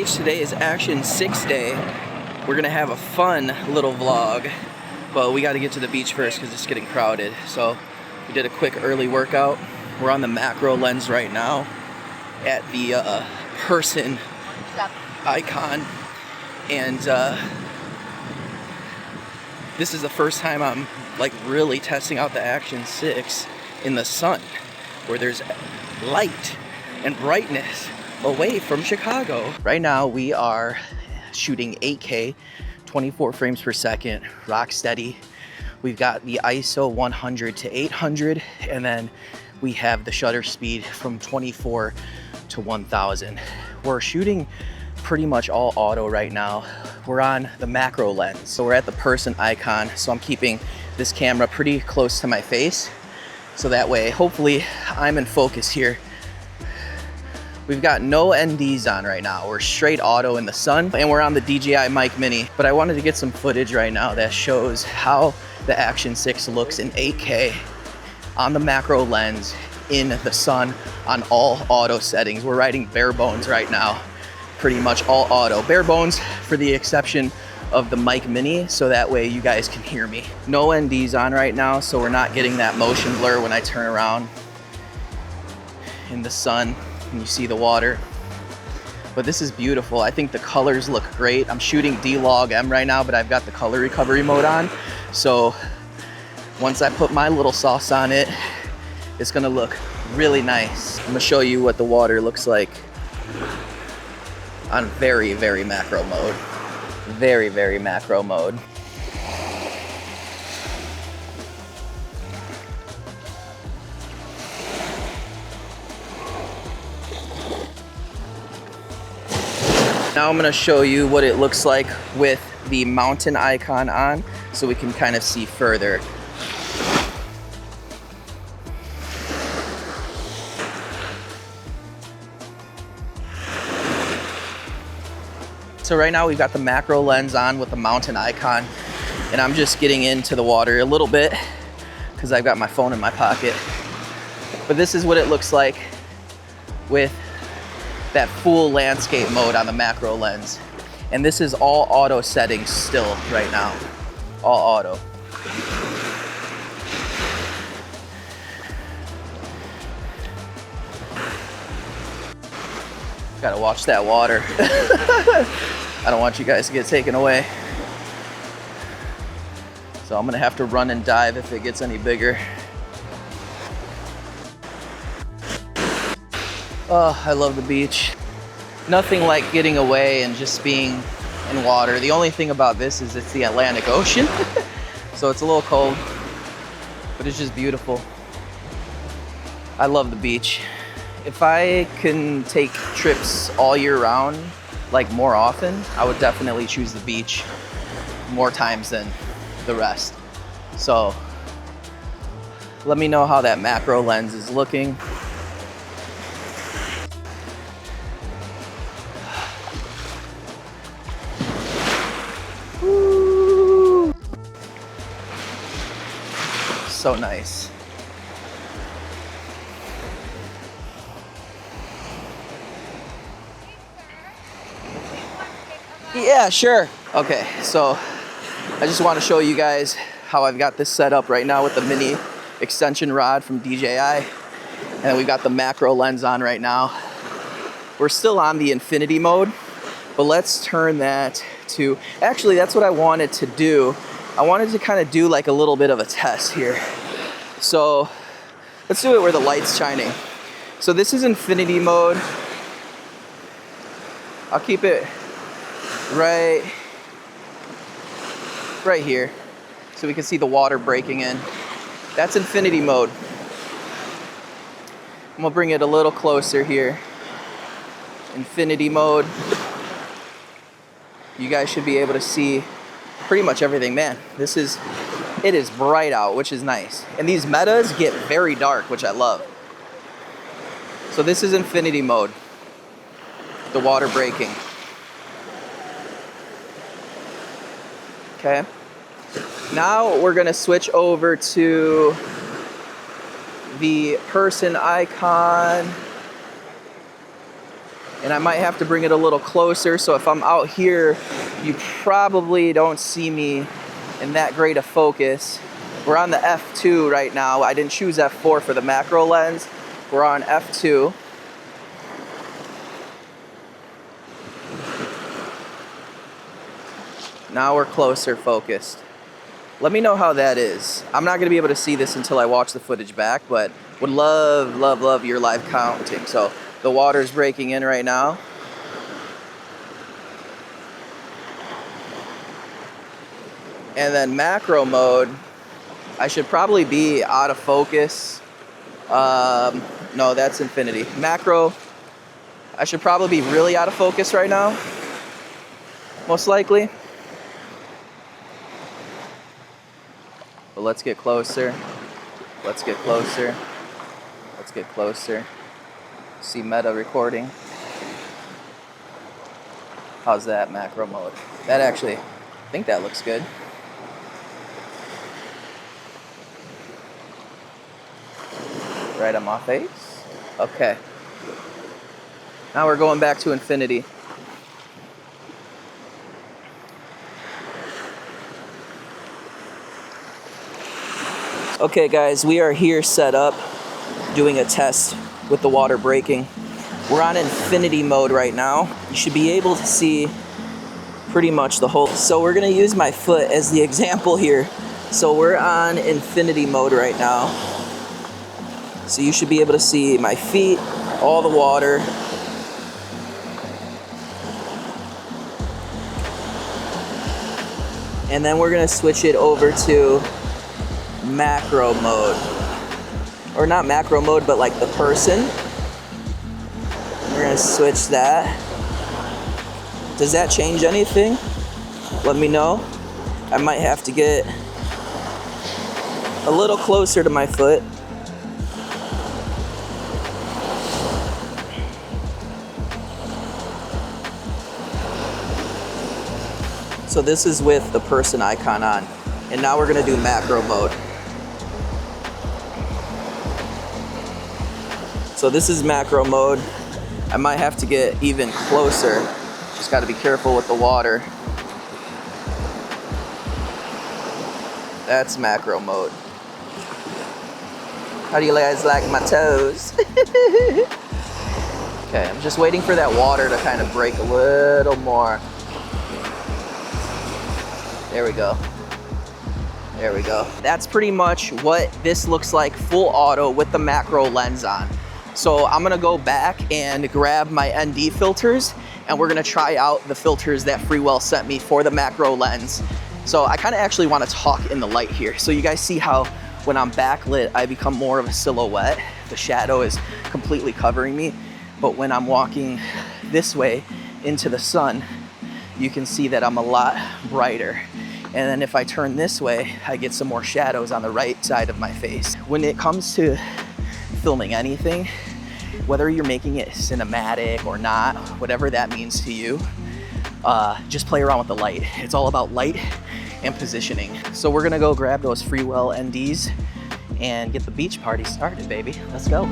Since today is Action 6 day, we're gonna have a fun little vlog, but we gotta get to the beach first because it's getting crowded. So we did a quick early workout. We're on the macro lens right now at the person icon, and this is the first time I'm like really testing out the Action 6 in the sun, where there's light and brightness away from Chicago. Right now we are shooting 8K, 24 frames per second, rock steady. We've got the ISO 100 to 800, and then we have the shutter speed from 24 to 1000. We're shooting pretty much all auto right now. We're on the macro lens, so we're at the person icon, so I'm keeping this camera pretty close to my face, so that way hopefully I'm in focus here. We've got no NDs on right now. We're straight auto in the sun, and we're on the DJI Mic Mini. But I wanted to get some footage right now that shows how the Action 6 looks in 8K on the macro lens in the sun on all auto settings. We're riding bare bones right now, pretty much all auto. Bare bones for the exception of the Mic Mini, so that way you guys can hear me. No NDs on right now, so we're not getting that motion blur when I turn around in the sun and you see the water. But this is beautiful. I think the colors look great. I'm shooting D-Log M right now, but I've got the color recovery mode on. So once I put my little sauce on it, it's gonna look really nice. I'm gonna show you what the water looks like on very, very macro mode. Very, very macro mode. Now I'm gonna show you what it looks like with the mountain icon on, so we can kind of see further. So right now we've got the macro lens on with the mountain icon, and I'm just getting into the water a little bit because I've got my phone in my pocket. But this is what it looks like with that full landscape mode on the macro lens. And this is all auto settings still right now, all auto. Gotta watch that water. I don't want you guys to get taken away. So I'm gonna have to run and dive if it gets any bigger. Oh, I love the beach. Nothing like getting away and just being in water. The only thing about this is it's the Atlantic Ocean. So it's a little cold, but it's just beautiful. I love the beach. If I can take trips all year round, like more often, I would definitely choose the beach more times than the rest. So let me know how that macro lens is looking. Woo. So nice. Yeah, sure. Okay, so I just want to show you guys how I've got this set up right now with the mini extension rod from DJI. And we've got the macro lens on right now. We're still on the infinity mode, but let's turn that to, actually that's what I wanted to do. I wanted to kind of do like a little bit of a test here. So let's do it where the light's shining. So this is infinity mode. I'll keep it right here so we can see the water breaking in. That's infinity mode. I'm gonna bring it a little closer here. Infinity mode. You guys should be able to see pretty much everything. Man, it is bright out, which is nice. And these metas get very dark, which I love. So this is infinity mode. The water breaking. Okay. Now we're gonna switch over to the person icon. And I might have to bring it a little closer, so if I'm out here, you probably don't see me in that great a focus. We're on the f2 right now. I didn't choose f4 for the macro lens. We're on f2. Now we're closer focused. Let me know how that is. I'm not gonna be able to see this until I watch the footage back, but would love, love, love your live counting. So the water's breaking in right now. And then macro mode, I should probably be out of focus. No, that's infinity. Macro, I should probably be really out of focus right now, most likely. But let's get closer. Let's get closer. Let's get closer. See meta recording. How's that macro mode? That actually, I think that looks good. Right on my face. Okay. Now we're going back to infinity. Okay guys, we are here set up doing a test with the water breaking. We're on infinity mode right now. You should be able to see pretty much the whole. So we're gonna use my foot as the example here. So we're on infinity mode right now. So you should be able to see my feet, all the water. And then we're gonna switch it over to macro mode. Or not macro mode, but like the person. We're gonna switch that. Does that change anything? Let me know. I might have to get a little closer to my foot. So this is with the person icon on. And now we're gonna do macro mode. So this is macro mode. I might have to get even closer. Just gotta be careful with the water. That's macro mode. How do you guys like my toes? Okay, I'm just waiting for that water to kind of break a little more. There we go. There we go. That's pretty much what this looks like full auto with the macro lens on. So I'm gonna go back and grab my ND filters and we're gonna try out the filters that Freewell sent me for the macro lens. So I kinda actually wanna talk in the light here. So you guys see how when I'm backlit, I become more of a silhouette. The shadow is completely covering me. But when I'm walking this way into the sun, you can see that I'm a lot brighter. And then if I turn this way, I get some more shadows on the right side of my face. When it comes to filming anything, whether you're making it cinematic or not, whatever that means to you, just play around with the light. It's all about light and positioning. So we're gonna go grab those Freewell NDs and get the beach party started, baby. Let's go.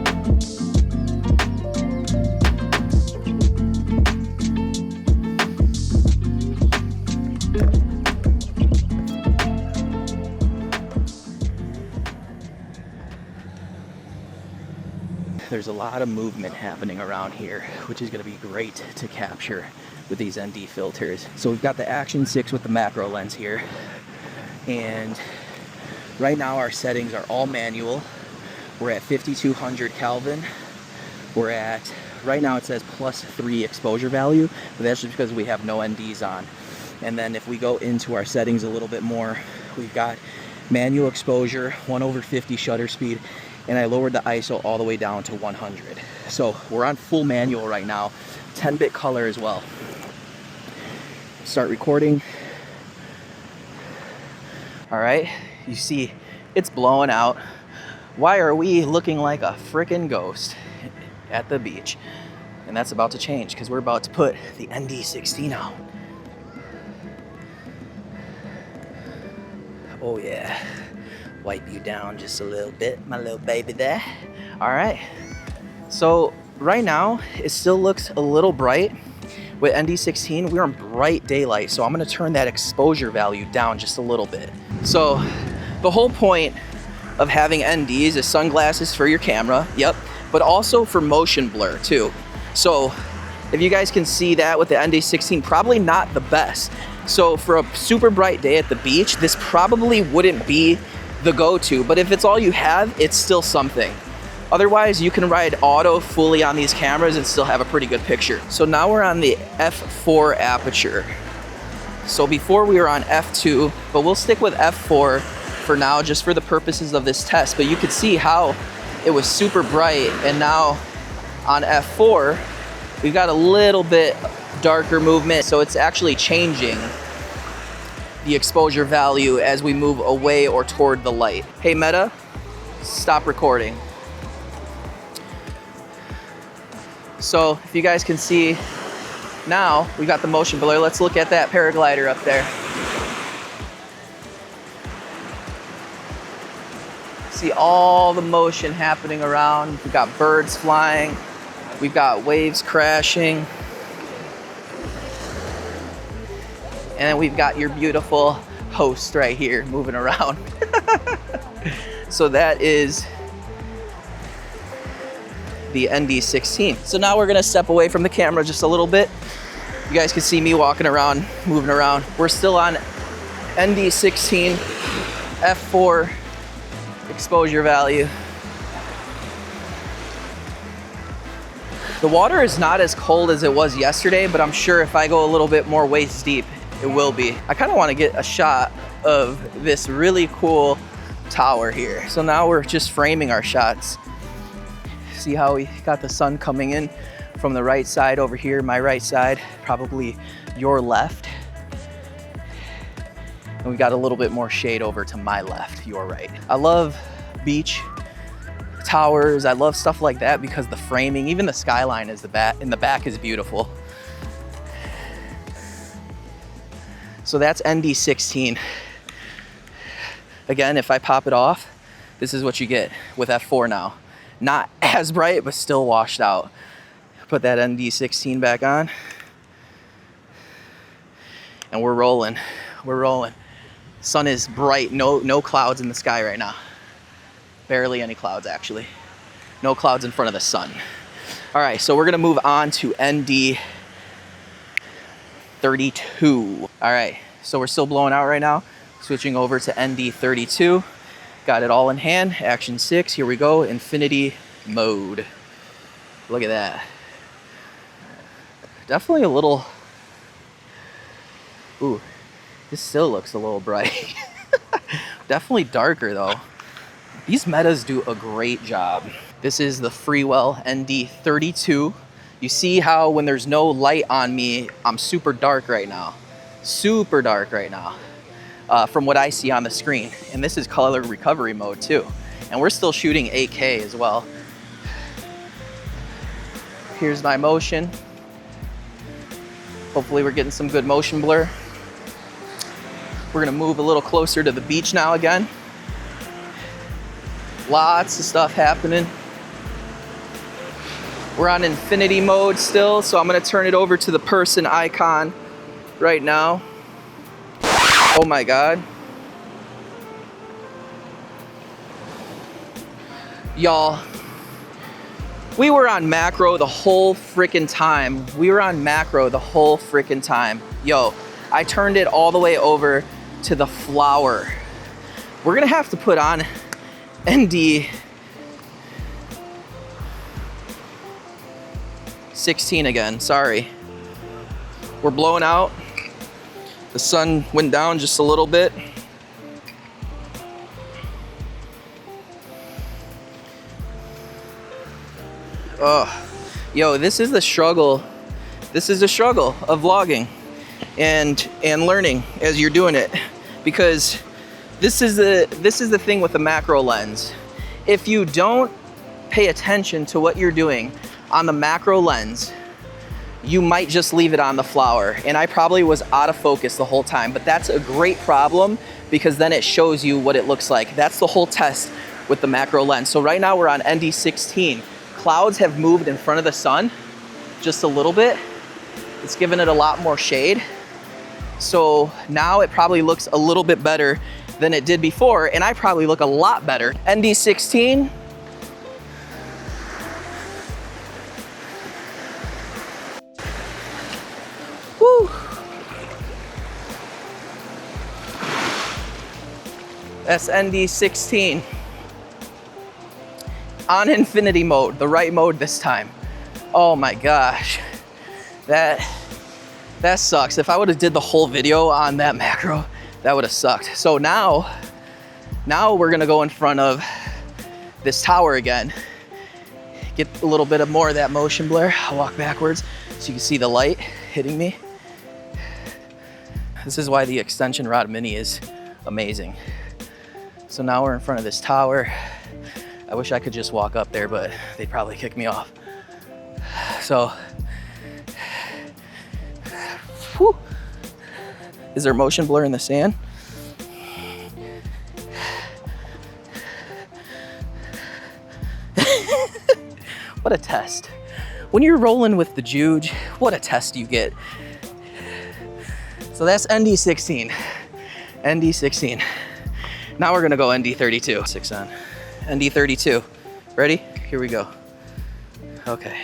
There's a lot of movement happening around here, which is going to be great to capture with these ND filters. So we've got the Action 6 with the macro lens here, and right now our settings are all manual. We're at 5200 Kelvin. We're at, right now it says +3 exposure value, but that's just because we have no NDs on. And then if we go into our settings a little bit more, we've got manual exposure, 1/50 shutter speed, and I lowered the ISO all the way down to 100. So we're on full manual right now, 10-bit color as well. Start recording. All right, you see it's blowing out. Why are we looking like a freaking ghost at the beach? And that's about to change because we're about to put the ND16 out. Oh yeah. Wipe you down just a little bit, my little baby there. All right, so right now it still looks a little bright. With ND16, we're in bright daylight, so I'm gonna turn that exposure value down just a little bit. So the whole point of having NDs is sunglasses for your camera, yep, but also for motion blur too. So if you guys can see that with the ND16, probably not the best. So for a super bright day at the beach, this probably wouldn't be the go-to, but if it's all you have, it's still something. Otherwise, you can ride auto fully on these cameras and still have a pretty good picture. So now we're on the f4 aperture. So before we were on f2, but we'll stick with f4 for now, just for the purposes of this test. But you could see how it was super bright, and now on f4, we've got a little bit darker movement. So it's actually changing the exposure value as we move away or toward the light. Hey Meta, stop recording. So if you guys can see now, we got the motion blur. Let's look at that paraglider up there. See all the motion happening around. We've got birds flying. We've got waves crashing. And then we've got your beautiful host right here moving around. So that is the ND16. So now we're gonna step away from the camera just a little bit. You guys can see me walking around, moving around. We're still on ND16, f4 exposure value. The water is not as cold as it was yesterday, but I'm sure if I go a little bit more waist deep, it will be. I kind of want to get a shot of this really cool tower here. So now we're just framing our shots. See how we got the sun coming in from the right side over here, my right side, probably your left. And we got a little bit more shade over to my left, your right. I love beach towers. I love stuff like that because the framing, even the skyline is in the back is beautiful. So that's ND16. Again, if I pop it off, this is what you get with f4 now. Not as bright, but still washed out. Put that ND16 back on. And we're rolling, we're rolling. Sun is bright, no clouds in the sky right now. Barely any clouds actually. No clouds in front of the sun. All right, so we're gonna move on to ND32. All right, so we're still blowing out right now. Switching over to ND32. Got it all in hand, action 6, here we go, infinity mode. Look at that. Definitely a little, ooh, this still looks a little bright. Definitely darker though. These metas do a great job. This is the Freewell ND32. You see how when there's no light on me, I'm super dark right now. Super dark right now. From what I see on the screen. And this is color recovery mode too. And we're still shooting 8K as well. Here's my motion. Hopefully we're getting some good motion blur. We're gonna move a little closer to the beach now again. Lots of stuff happening. We're on infinity mode still, so I'm gonna turn it over to the person icon right now. Oh my God. Y'all, we were on macro the whole freaking time. We were on macro the whole freaking time. Yo, I turned it all the way over to the flower. We're gonna have to put on ND16 again, sorry. We're blowing out. The sun went down just a little bit. Oh, yo, this is the struggle. This is the struggle of vlogging and learning as you're doing it, because this is the thing with the macro lens. If you don't pay attention to what you're doing on the macro lens, you might just leave it on the flower. And I probably was out of focus the whole time, but that's a great problem because then it shows you what it looks like. That's the whole test with the macro lens. So right now we're on ND16, clouds have moved in front of the sun just a little bit. It's given it a lot more shade. So now it probably looks a little bit better than it did before, and I probably look a lot better. ND16. Woo. That's ND16. On infinity mode, the right mode this time. Oh my gosh. That sucks. If I would have did the whole video on that macro, that would have sucked. So now we're gonna go in front of this tower again. Get a little bit of more of that motion blur. I'll walk backwards so you can see the light hitting me. This is why the extension rod mini is amazing. So now we're in front of this tower. I wish I could just walk up there, but they'd probably kick me off. So, whew. Is there motion blur in the sand? What a test. When you're rolling with the Juge, what a test you get. So that's ND16. ND16. Now we're gonna go ND32. 6 on. ND32. Ready? Here we go. Okay.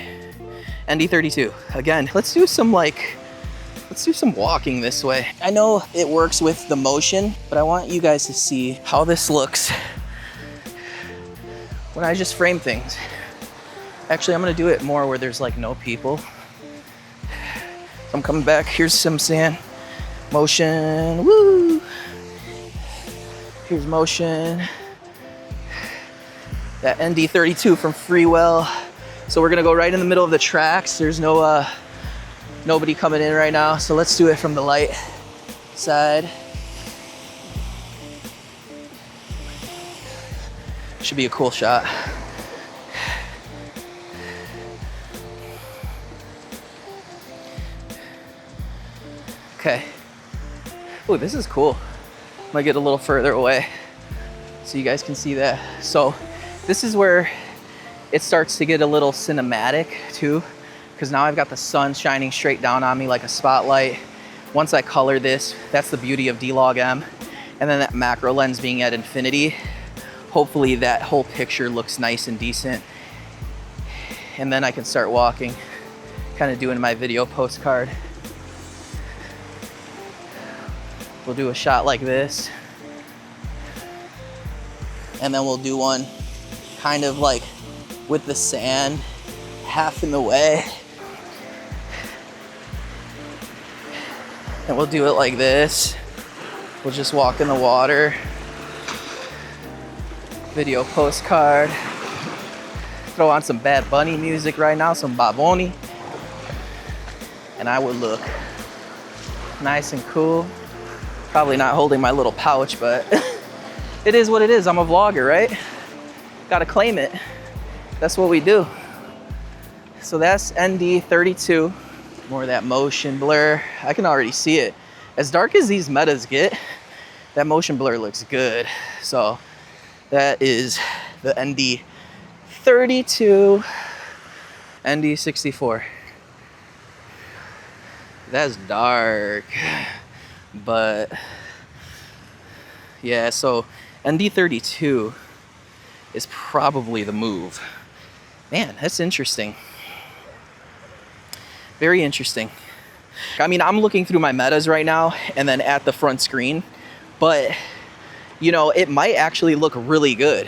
ND32. Again, let's do some walking this way. I know it works with the motion, but I want you guys to see how this looks when I just frame things. Actually, I'm gonna do it more where there's like no people. So I'm coming back. Here's some sand. Motion. Woo! Here's motion. That ND32 from Freewell. So we're gonna go right in the middle of the tracks. There's no nobody coming in right now. So let's do it from the light side. Should be a cool shot. Okay. Oh, this is cool. Might get a little further away so you guys can see that. So this is where it starts to get a little cinematic too, because now I've got the sun shining straight down on me like a spotlight. Once I color this, that's the beauty of D-Log-M. And then that macro lens being at infinity, hopefully that whole picture looks nice and decent. And then I can start walking, kind of doing my video postcard. We'll do a shot like this. And then we'll do one kind of like with the sand half in the way. And we'll do it like this. We'll just walk in the water. Video postcard. Throw on some Bad Bunny music right now, some Baboni. And I would look nice and cool. Probably not holding my little pouch, but it is what it is. I'm a vlogger, right? Gotta claim it. That's what we do. So that's ND32. More of that motion blur. I can already see it. As dark as these metas get, that motion blur looks good. So that is the ND32. ND64. That's dark. But yeah, so ND32 is probably the move. Man, that's interesting. Very interesting. I mean, I'm looking through my metas right now and then at the front screen, but you know, it might actually look really good.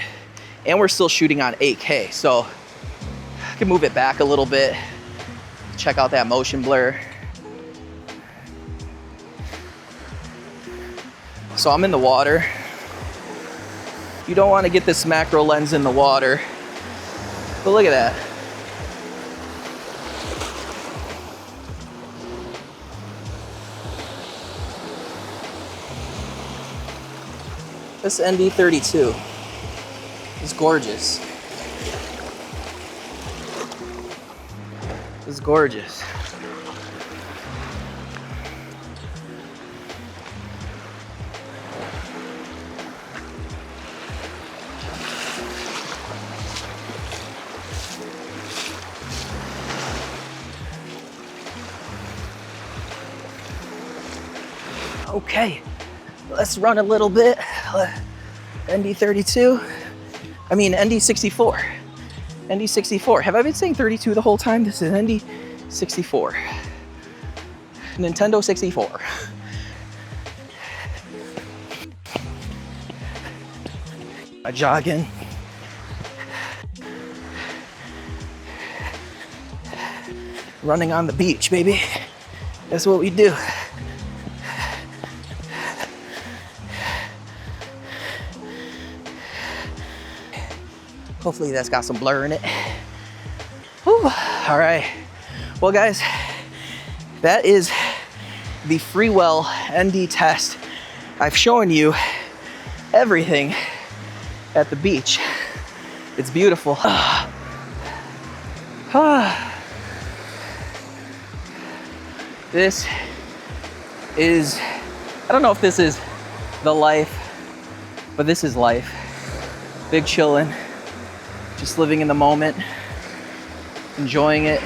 And we're still shooting on 8K, so I can move it back a little bit. Check out that motion blur. So I'm in the water. You don't want to get this macro lens in the water. But look at that. This ND32 is gorgeous. It's gorgeous. Okay, let's run a little bit. ND32. I mean ND64. ND64. Have I been saying 32 the whole time? This is ND64. Nintendo 64. Jogging. Running on the beach, baby. That's what we do. Hopefully that's got some blur in it. Whew. All right. Well, guys, that is the Freewell ND test. I've shown you everything at the beach. It's beautiful. This is, I don't know if this is the life, but this is life. Big chillin', just living in the moment, enjoying it.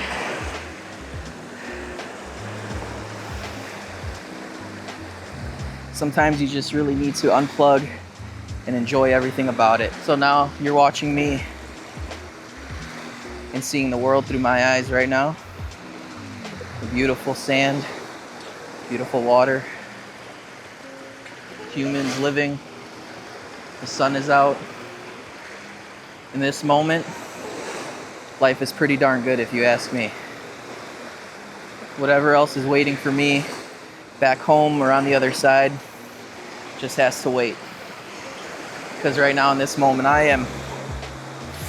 Sometimes you just really need to unplug and enjoy everything about it. So now you're watching me and seeing the world through my eyes right now. The beautiful sand, beautiful water, humans living, the sun is out. In this moment, life is pretty darn good if you ask me. Whatever else is waiting for me back home or on the other side just has to wait. Because right now in this moment, I am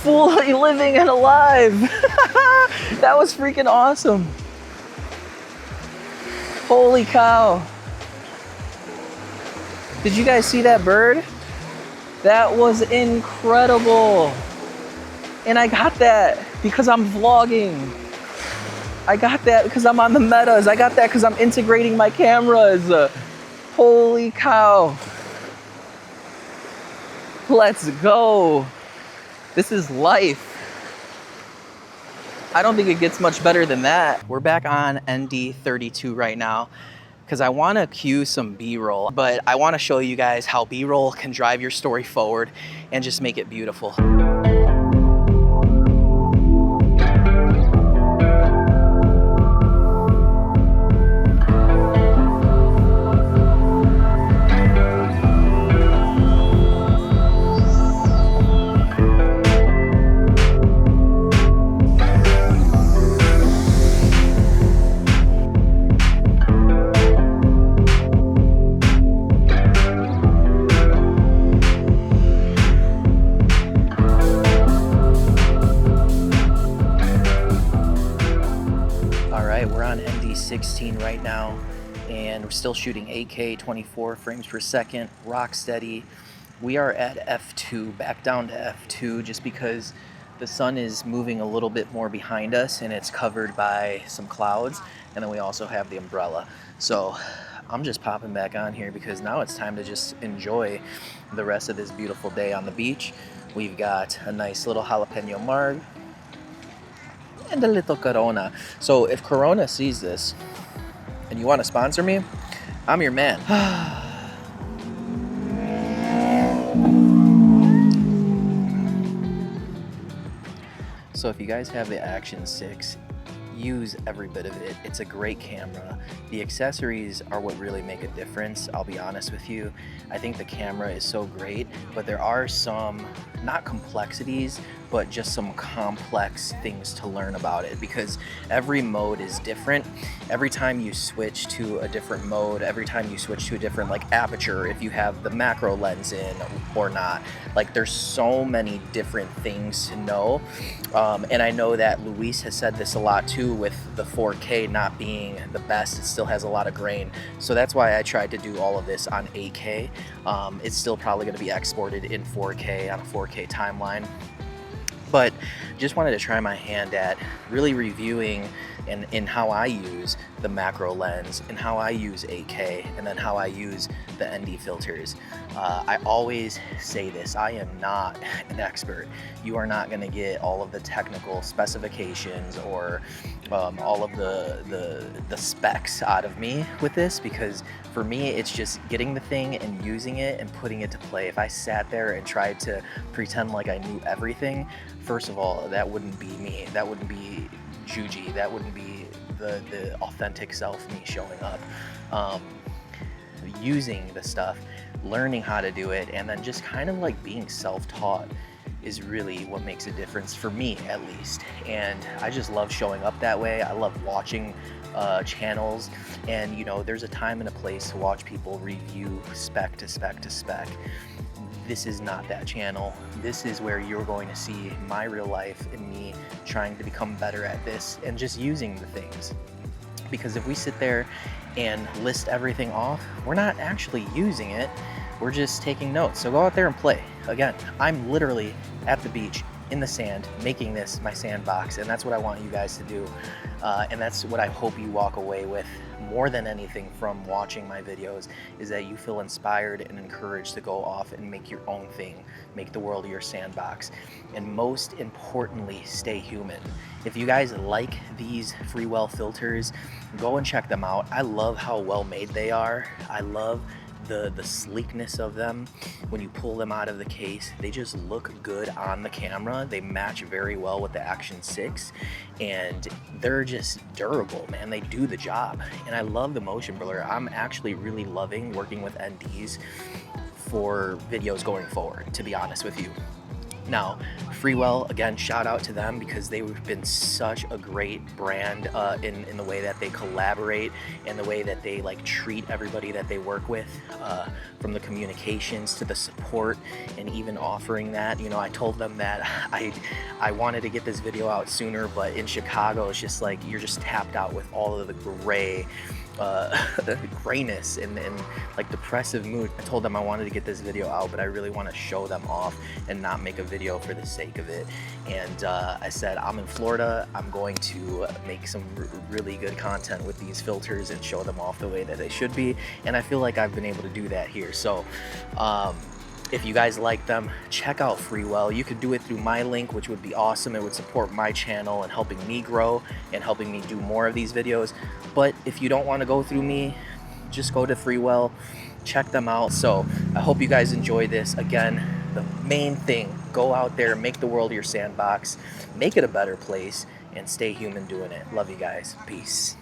fully living and alive. That was freaking awesome. Holy cow. Did you guys see that bird? That was incredible. And I got that because I'm vlogging. I got that because I'm on the metas. I got that because I'm integrating my cameras. Holy cow. Let's go. This is life. I don't think it gets much better than that. We're back on ND32 right now because I want to cue some B-roll, but I want to show you guys how B-roll can drive your story forward and just make it beautiful. We're on ND16 right now, and we're still shooting 8K 24 frames per second, rock steady. We are at F2, back down to F2, just because the sun is moving a little bit more behind us and it's covered by some clouds, and then we also have the umbrella. So I'm just popping back on here because now it's time to just enjoy the rest of this beautiful day on the beach. We've got a nice little jalapeno marg and a little Corona. So if Corona sees this and you want to sponsor me, I'm your man. So if you guys have the Action 6, use every bit of it. It's a great camera. The accessories are what really make a difference, I'll be honest with you. I think the camera is so great, but there are some, not complexities, but just some complex things to learn about it, because every mode is different. Every time you switch to a different mode, every time you switch to a different like aperture, if you have the macro lens in or not, like there's so many different things to know. And I know that Luis has said this a lot too, with the 4K not being the best. It still has a lot of grain. So that's why I tried to do all of this on 8K. It's still probably gonna be exported in 4K on a 4K timeline. But just wanted to try my hand at really reviewing and in how I use the macro lens and how I use 8K and then how I use the ND filters. I always say this, I am not an expert. You are not going to get all of the technical specifications or all of the specs out of me with this, because for me it's just getting the thing and using it and putting it to play. If I sat there and tried to pretend like I knew everything, first of all, that wouldn't be me. That wouldn't be Juji. That wouldn't be the authentic self me showing up. Using the stuff, learning how to do it, and then just kind of like being self-taught is really what makes a difference for me, at least. And I just love showing up that way. I love watching channels, and you know, there's a time and a place to watch people review spec to spec to spec. This is not that channel. This is where you're going to see my real life and me trying to become better at this and just using the things. Because if we sit there and list everything off, we're not actually using it. We're just taking notes. So go out there and play. Again, I'm literally at the beach in the sand making this my sandbox, and that's what I want you guys to do. And that's what I hope you walk away with more than anything from watching my videos, is that you feel inspired and encouraged to go off and make your own thing, make the world your sandbox, and most importantly, stay human. If you guys like these Freewell filters, go and check them out. I love how well made they are. I love the sleekness of them. When you pull them out of the case, they just look good on the camera. They match very well with the Action 6, and they're just durable, man. They do the job, and I love the motion blur. I'm actually really loving working with NDs for videos going forward, to be honest with you. Now, Freewell, again, shout out to them, because they've been such a great brand in the way that they collaborate and the way that they like treat everybody that they work with, from the communications to the support, and even offering that. You know, I told them that I wanted to get this video out sooner, but in Chicago, it's just like you're just tapped out with all of the gray, the grayness and like depressive mood. I told them I wanted to get this video out, but I really want to show them off and not make a video for the sake of it. And I said, I'm in Florida, I'm going to make some really good content with these filters and show them off the way that they should be, and I feel like I've been able to do that here. So if you guys like them, check out Freewell. You could do it through my link, which would be awesome. It would support my channel and helping me grow and helping me do more of these videos. But if you don't want to go through me, just go to Freewell, check them out. So I hope you guys enjoy this. Again, the main thing, go out there, make the world your sandbox, make it a better place, and stay human doing it. Love you guys. Peace.